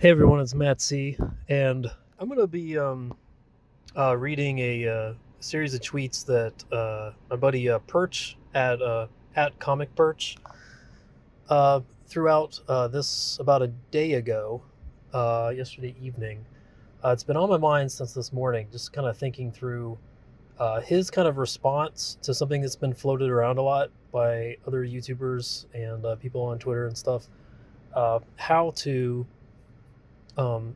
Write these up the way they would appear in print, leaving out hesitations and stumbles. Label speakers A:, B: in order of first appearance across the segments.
A: Hey everyone, it's Matt C, and I'm gonna be reading a series of tweets that my buddy Perch at Comic Perch threw out this about a day ago, yesterday evening. It's been on my mind since this morning, just kind of thinking through his kind of response to something that's been floated around a lot by other YouTubers and people on Twitter and stuff. How to um,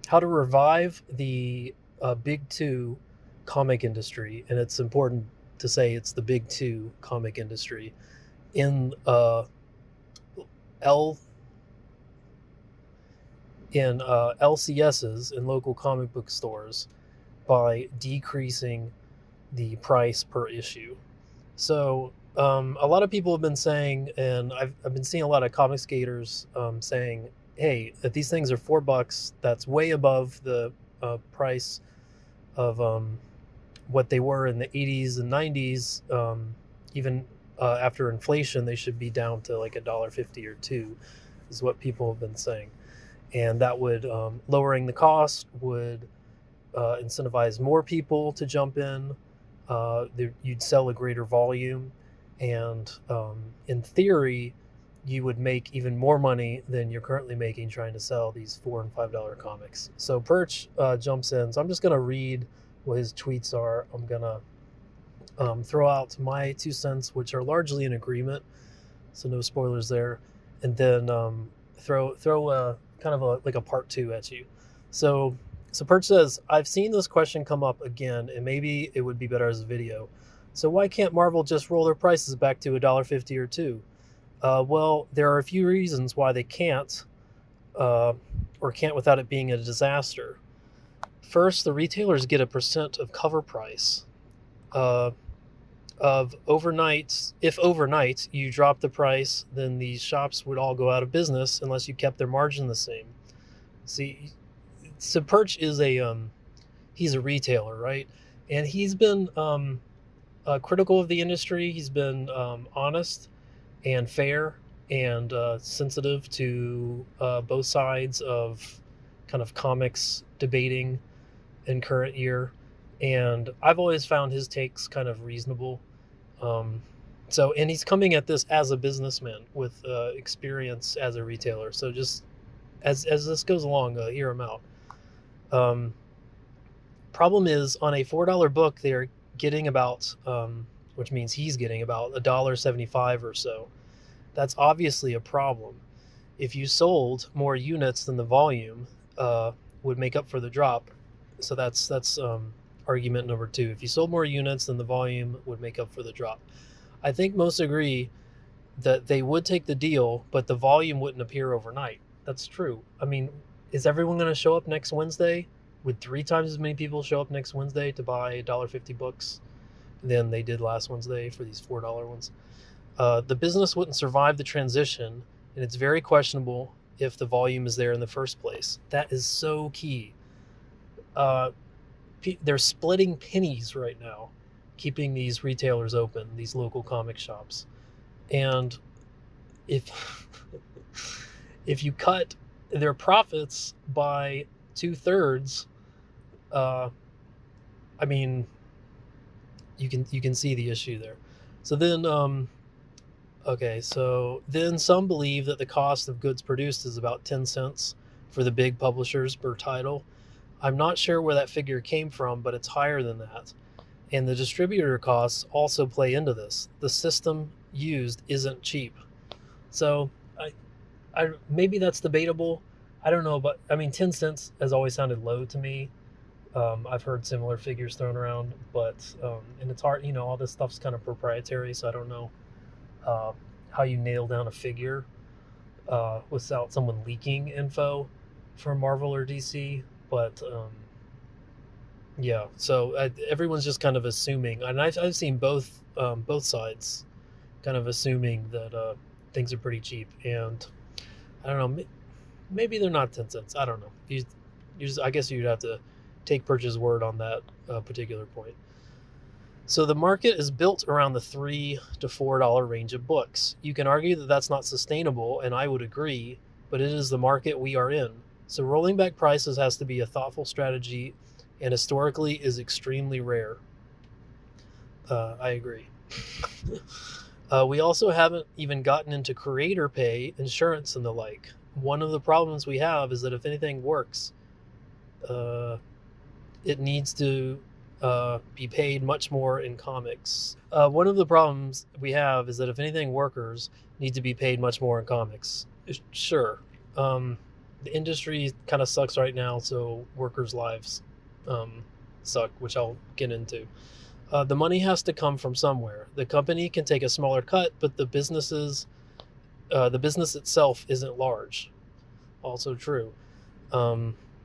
A: how to revive the big two comic industry, and it's important to say it's the big two comic industry in L LCSs in local comic book stores by decreasing the price per issue. So a lot of people have been saying, and I've been seeing a lot of comic skaters saying, "Hey, if these things are $4, that's way above the price of what they were in the '80s and '90s. Even after inflation, they should be down to like $1.50 or two," is what people have been saying, and that would lowering the cost would incentivize more people to jump in. You'd sell a greater volume, and in theory, you would make even more money than you're currently making trying to sell these $4 and $5 comics. So Perch jumps in. So I'm just gonna read what his tweets are. I'm gonna throw out my 2 cents, which are largely in agreement, so no spoilers there, and then throw a kind of like a part two at you. So so Perch says, I've seen this question come up again, and maybe it would be better as a video. So why can't Marvel just roll their prices back to $1.50 or two? Well, there are a few reasons why they can't, or can't without it being a disaster. First, the retailers get a percent of cover price. Uh, of overnight, if overnight you drop the price, then these shops would all go out of business unless you kept their margin the same. See, so Perch is he's a retailer, right? And he's been critical of the industry. He's been honest and fair and sensitive to both sides of kind of comics debating in current year. And I've always found his takes kind of reasonable. Um, and he's coming at this as a businessman with experience as a retailer. So just as this goes along, hear him out. Um, Problem is, on a $4 book, they're getting about, which means he's getting about $1.75 or so. That's obviously a problem. If you sold more units than the volume would make up for the drop. So that's argument number two. If you sold more units than the volume would make up for the drop. I think most agree that they would take the deal, but the volume wouldn't appear overnight. That's true. I mean, is everyone going to show up next Wednesday? Would 3 times as many people show up next Wednesday to buy $1.50 books than they did last Wednesday for these $4 ones? The business wouldn't survive the transition, and it's very questionable if the volume is there in the first place. That is so key. Uh, they're splitting pennies right now, keeping these retailers open, these local comic shops. And if if you cut their profits by 2/3, I mean, you can see the issue there. So then, okay, so then some believe that the cost of goods produced is about 10 cents for the big publishers per title. I'm not sure where that figure came from, but it's higher than that. And the distributor costs also play into this. The system used isn't cheap. So I maybe that's debatable. I don't know, but I mean, 10 cents has always sounded low to me. I've heard similar figures thrown around, but and it's hard, all this stuff's kind of proprietary, so I don't know uh, how you nail down a figure without someone leaking info from Marvel or DC. But yeah, so everyone's just kind of assuming, and I've seen both sides kind of assuming that things are pretty cheap, and I don't know, maybe they're not 10 cents. I don't know. I guess you'd have to take Perch's word on that particular point. So the market is built around the $3 to $4 range of books. You can argue that that's not sustainable, and I would agree, but it is the market we are in. So rolling back prices has to be a thoughtful strategy, and historically is extremely rare. I agree. We also haven't even gotten into creator pay, insurance, and the like. One of the problems we have is that if anything works, uh, it needs to be paid much more in comics. One of the problems we have is that if anything, workers need to be paid much more in comics. Sure. The industry kind of sucks right now, so workers' lives suck, which I'll get into. The money has to come from somewhere. The company can take a smaller cut, but the business itself isn't large. Also true.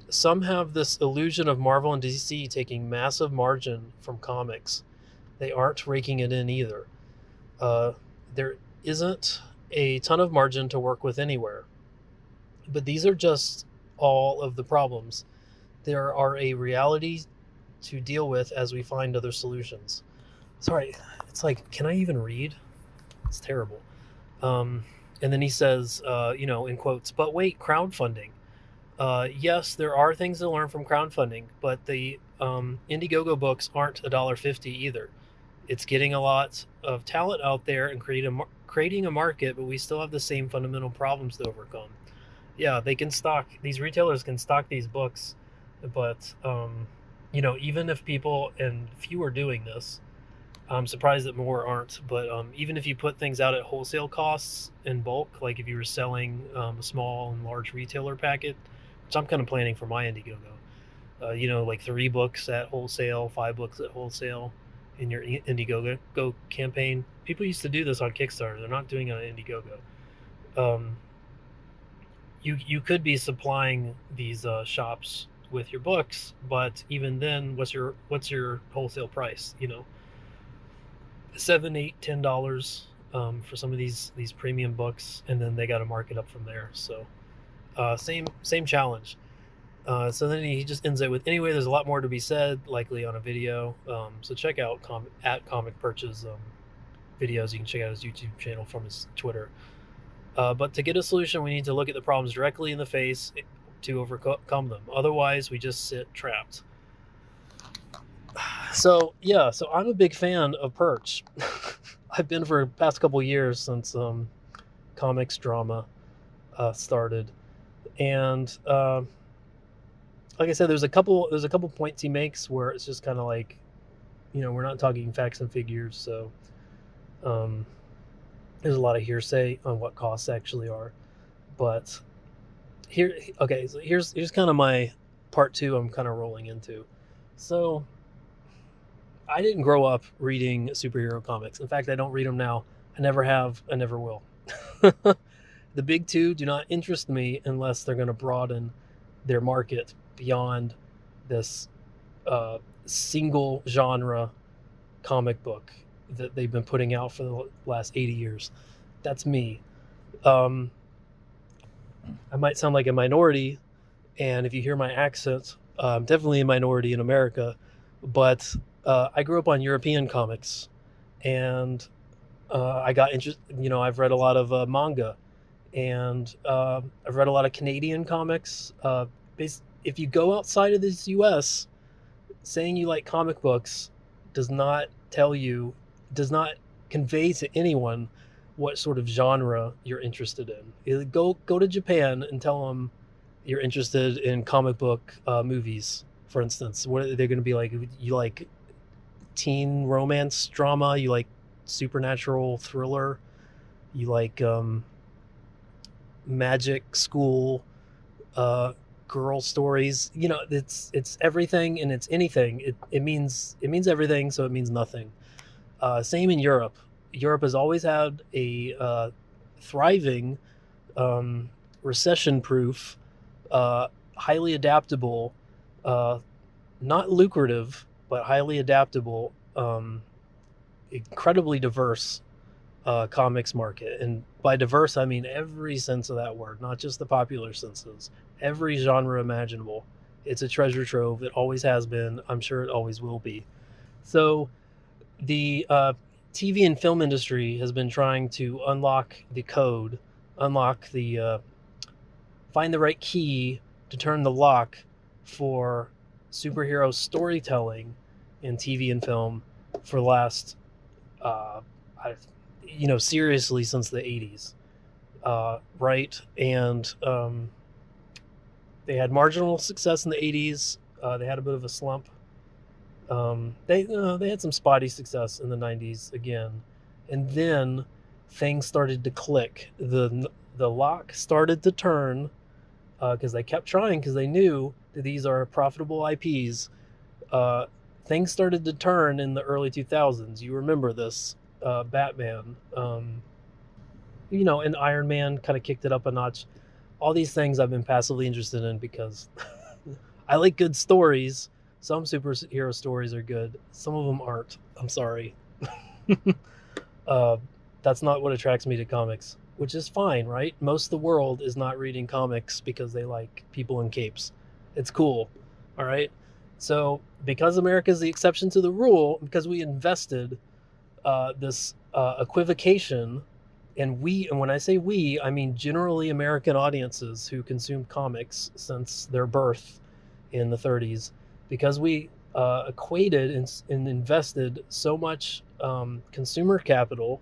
A: Some have this illusion of Marvel and DC taking massive margin from comics. They aren't raking it in either. There isn't a ton of margin to work with anywhere. But these are just all of the problems. There are a reality to deal with as we find other solutions. Sorry, it's like, can I even read? It's terrible. And then he says, in quotes, but wait, crowdfunding. Yes, there are things to learn from crowdfunding, but the Indiegogo books aren't $1.50 either. It's getting a lot of talent out there and creating a market, but we still have the same fundamental problems to overcome. Yeah, these retailers can stock these books, but even if people, and few are doing this, I'm surprised that more aren't, but even if you put things out at wholesale costs in bulk, like if you were selling a small and large retailer packet, which I'm kind of planning for my Indiegogo, like 3 books at wholesale, 5 books at wholesale in your Indiegogo campaign. People used to do this on Kickstarter. They're not doing it on Indiegogo. You could be supplying these shops with your books, but even then, what's your wholesale price? $7, $8, $10 for some of these premium books, and then they got to mark it up from there. So same challenge. So then he just ends it with, anyway, there's a lot more to be said, likely on a video. So check out at Comic Purchase videos. You can check out his YouTube channel from his Twitter. But to get a solution, we need to look at the problems directly in the face to overcome them. Otherwise, we just sit trapped. So I'm a big fan of Perch. I've been for the past couple years since comics drama started, and like I said, there's a couple points he makes where it's just kind of like, we're not talking facts and figures, so there's a lot of hearsay on what costs actually are. But so here's kind of my part 2 I'm kind of rolling into. So I didn't grow up reading superhero comics. In fact, I don't read them now. I never have. I never will. The big 2 do not interest me unless they're going to broaden their market beyond this single genre comic book that they've been putting out for the last 80 years. That's me. I might sound like a minority, and if you hear my accent, I'm definitely a minority in America, but I grew up on European comics, and I got interested. I've read a lot of manga, and I've read a lot of Canadian comics. If you go outside of this U.S., saying you like comic books does not convey to anyone what sort of genre you're interested in. Go to Japan and tell them you're interested in comic book movies, for instance. What are they going to be like? You like teen romance drama? You like supernatural thriller? You like magic school girl stories? It's everything and it's anything. It means everything, so it means nothing. Same in Europe. Europe has always had a thriving, recession-proof, highly adaptable, not lucrative, but highly adaptable, incredibly diverse comics market. And by diverse, I mean every sense of that word, not just the popular senses. Every genre imaginable. It's a treasure trove. It always has been. I'm sure it always will be. So the TV and film industry has been trying to unlock the code, unlock the find the right key to turn the lock for superhero storytelling in TV and film for the last, uh, seriously since the 80s, right? And they had marginal success in the 80s. They had a bit of a slump. They had some spotty success in the 90s again, and then things started to click. The lock started to turn because they kept trying because they knew that these are profitable IPs. Things started to turn in the early 2000s. You remember this, Batman, and Iron Man kind of kicked it up a notch. All these things I've been passively interested in because I like good stories. Some superhero stories are good. Some of them aren't. I'm sorry. uh, that's not what attracts me to comics, which is fine, right? Most of the world is not reading comics because they like people in capes. It's cool, all right? So, because America is the exception to the rule, because we invested this equivocation, and when I say we, I mean generally American audiences who consumed comics since their birth in the 30s, because we equated and invested so much consumer capital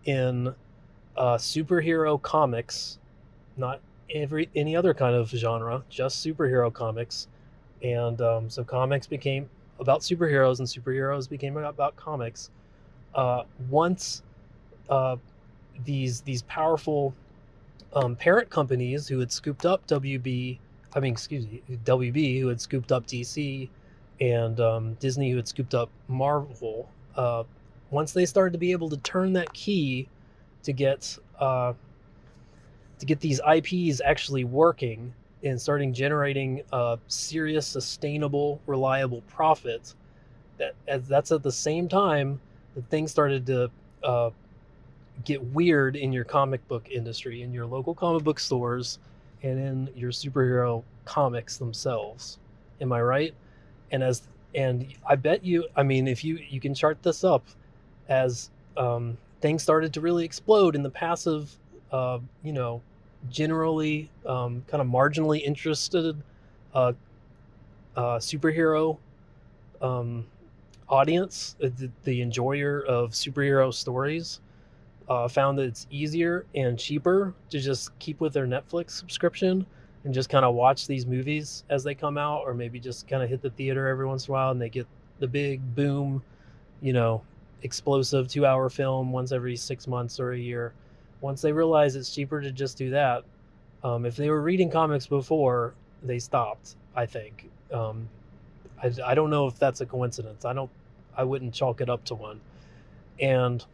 A: in superhero comics, not any other kind of genre, just superhero comics. And so comics became about superheroes, and superheroes became about comics. Once these powerful parent companies who had scooped up WB, who had scooped up DC, and Disney, who had scooped up Marvel. Once they started to be able to turn that key to get these IPs actually working and starting generating serious, sustainable, reliable profit, that's at the same time that things started to get weird in your comic book industry, in your local comic book stores, and in your superhero comics themselves. Am I right? And I bet you, I mean, if you can chart this up as things started to really explode in the passive, generally kind of marginally interested superhero audience, the enjoyer of superhero stories, found that it's easier and cheaper to just keep with their Netflix subscription and just kind of watch these movies as they come out, or maybe just kind of hit the theater every once in a while and they get the big boom, explosive 2-hour film once every 6 months or a year. Once they realize it's cheaper to just do that, if they were reading comics before, they stopped, I think. I don't know if that's a coincidence. I wouldn't chalk it up to one. And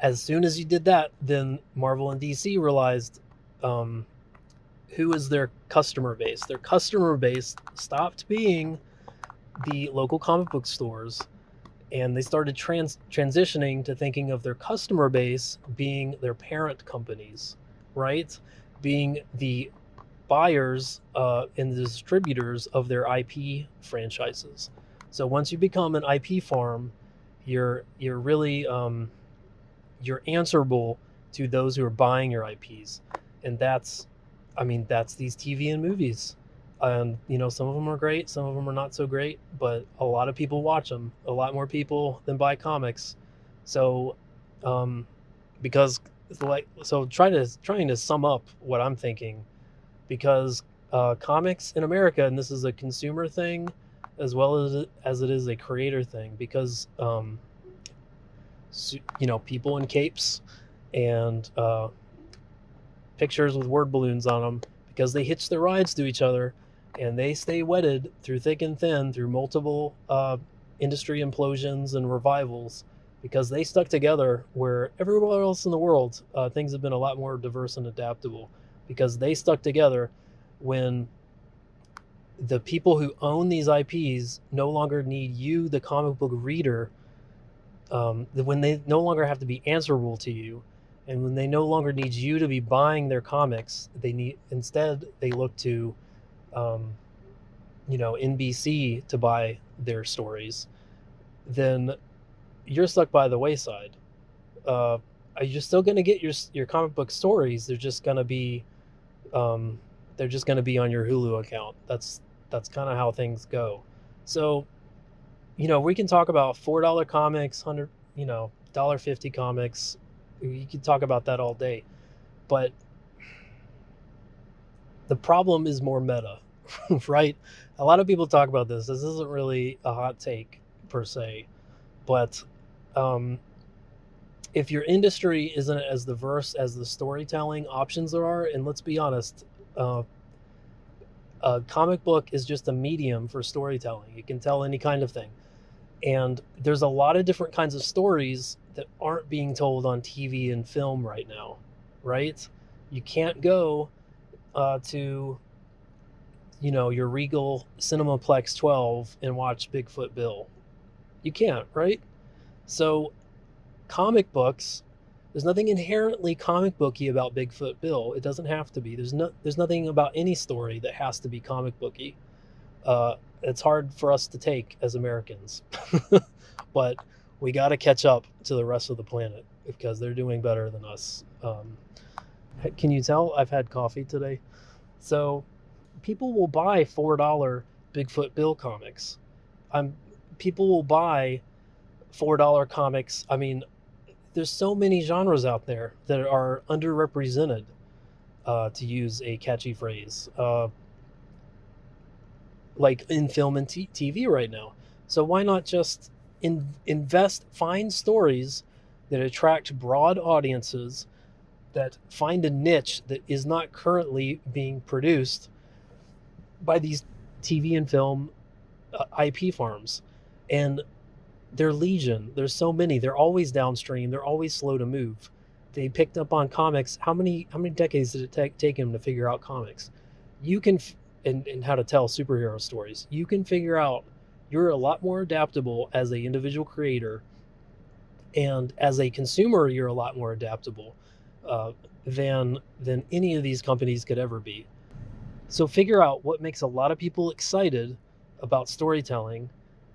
A: as soon as you did that, then Marvel and DC realized who is their customer base. Their customer base stopped being the local comic book stores, and they started transitioning to thinking of their customer base being their parent companies, right? Being the buyers and the distributors of their IP franchises. So once you become an IP farm, you're really you're answerable to those who are buying your IPs, and that's these TV and movies. And some of them are great, some of them are not so great, but a lot of people watch them, a lot more people than buy comics. So because trying to sum up what I'm thinking, because comics in America, and this is a consumer thing as well as it is a creator thing, because people in capes and pictures with word balloons on them, because they hitch their rides to each other and they stay wedded through thick and thin through multiple industry implosions and revivals, because they stuck together where everywhere else in the world things have been a lot more diverse and adaptable, because they stuck together when the people who own these IPs no longer need you, the comic book reader, when they no longer have to be answerable to you, and when they no longer need you to be buying their comics, they look to NBC to buy their stories. Then you're stuck by the wayside. You're still going to get your comic book stories. They're just going to be They're just going to be on your Hulu account. That's kind of how things go. So, we can talk about $4 comics, 100, $1.50 comics. We can talk about that all day. But the problem is more meta, right? A lot of people talk about this. This isn't really a hot take per se, but if your industry isn't as diverse as the storytelling options there are, and let's be honest, a comic book is just a medium for storytelling. It can tell any kind of thing. And there's a lot of different kinds of stories that aren't being told on TV and film right now, right? You can't go to, your Regal Cinemaplex 12 and watch Bigfoot Bill. You can't, right? So comic books, there's nothing inherently comic booky about Bigfoot Bill. It doesn't have to be. There's nothing about any story that has to be comic booky. It's hard for us to take as Americans, but we got to catch up to the rest of the planet because they're doing better than us. Can you tell I've had coffee today? So people will buy $4 Bigfoot Bill comics. People will buy $4 comics. I mean, there's so many genres out there that are underrepresented, to use a catchy phrase, like in film and TV right now. So why not just find stories that attract broad audiences, that find a niche that is not currently being produced by these TV and film IP farms. And they're legion. There's so many. They're always downstream. They're always slow to move. They picked up on comics. How many decades did it take them to figure out comics? You can, and how to tell superhero stories. You can figure out. You're a lot more adaptable as an individual creator, and as a consumer, you're a lot more adaptable than any of these companies could ever be. So figure out what makes a lot of people excited about storytelling,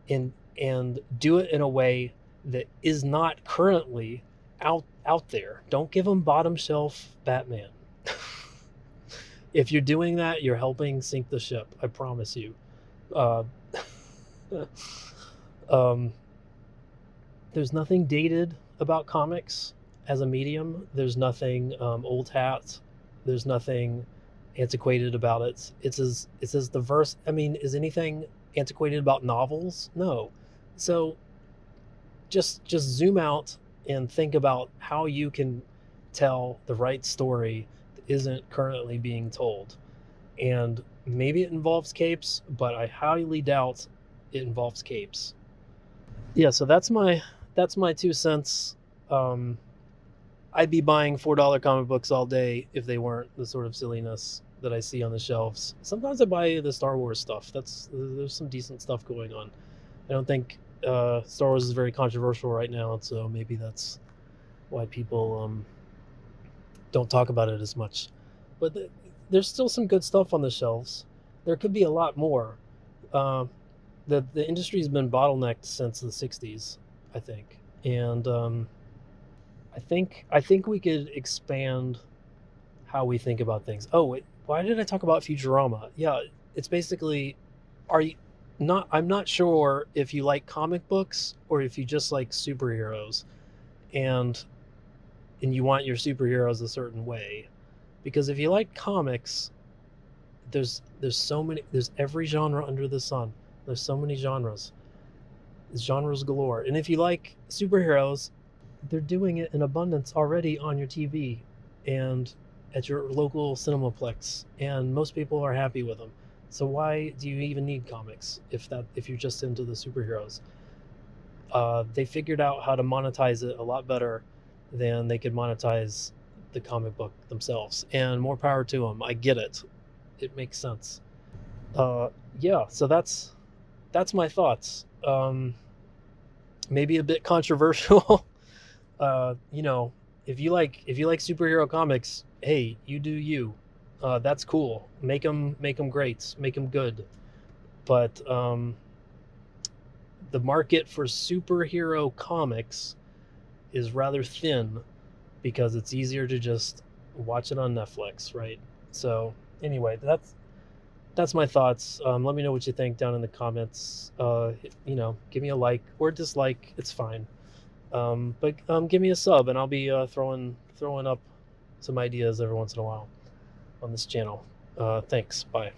A: and do it in a way that is not currently out there. Don't give them bottom shelf Batman. If you're doing that, you're helping sink the ship. I promise you. There's nothing dated about comics as a medium. There's nothing old hat. There's nothing antiquated about it. It's as diverse. I mean, is anything antiquated about novels? No. So just zoom out and think about how you can tell the right story that isn't currently being told. And maybe it involves capes, but I highly doubt it involves capes. Yeah, so that's my 2 cents. I'd be buying $4 comic books all day if they weren't the sort of silliness that I see on the shelves. Sometimes I buy the Star Wars stuff. There's some decent stuff going on. I don't think Star Wars is very controversial right now, so maybe that's why people don't talk about it as much. But there's still some good stuff on the shelves. There could be a lot more. The industry's been bottlenecked since the 60s, I think. And I think we could expand how we think about things. Oh, wait, why did I talk about Futurama? Yeah, it's basically, I'm not sure if you like comic books or if you just like superheroes, and you want your superheroes a certain way. Because if you like comics, there's so many, there's every genre under the sun. There's so many genres. It's genres galore. And if you like superheroes, they're doing it in abundance already on your TV and at your local Cinemaplex, and most people are happy with them. So why do you even need comics if you're just into the superheroes? They figured out how to monetize it a lot better than they could monetize the comic book themselves, and more power to them. I get it. It makes sense. Yeah, so that's my thoughts. Maybe a bit controversial. If you like superhero comics, hey, you do you. That's cool. Make them great. Make them good. But the market for superhero comics is rather thin because it's easier to just watch it on Netflix, right? So anyway, that's my thoughts. Let me know what you think down in the comments. Give me a like or dislike. It's fine. But give me a sub, and I'll be throwing up some ideas every once in a while on this channel. Thanks. Bye.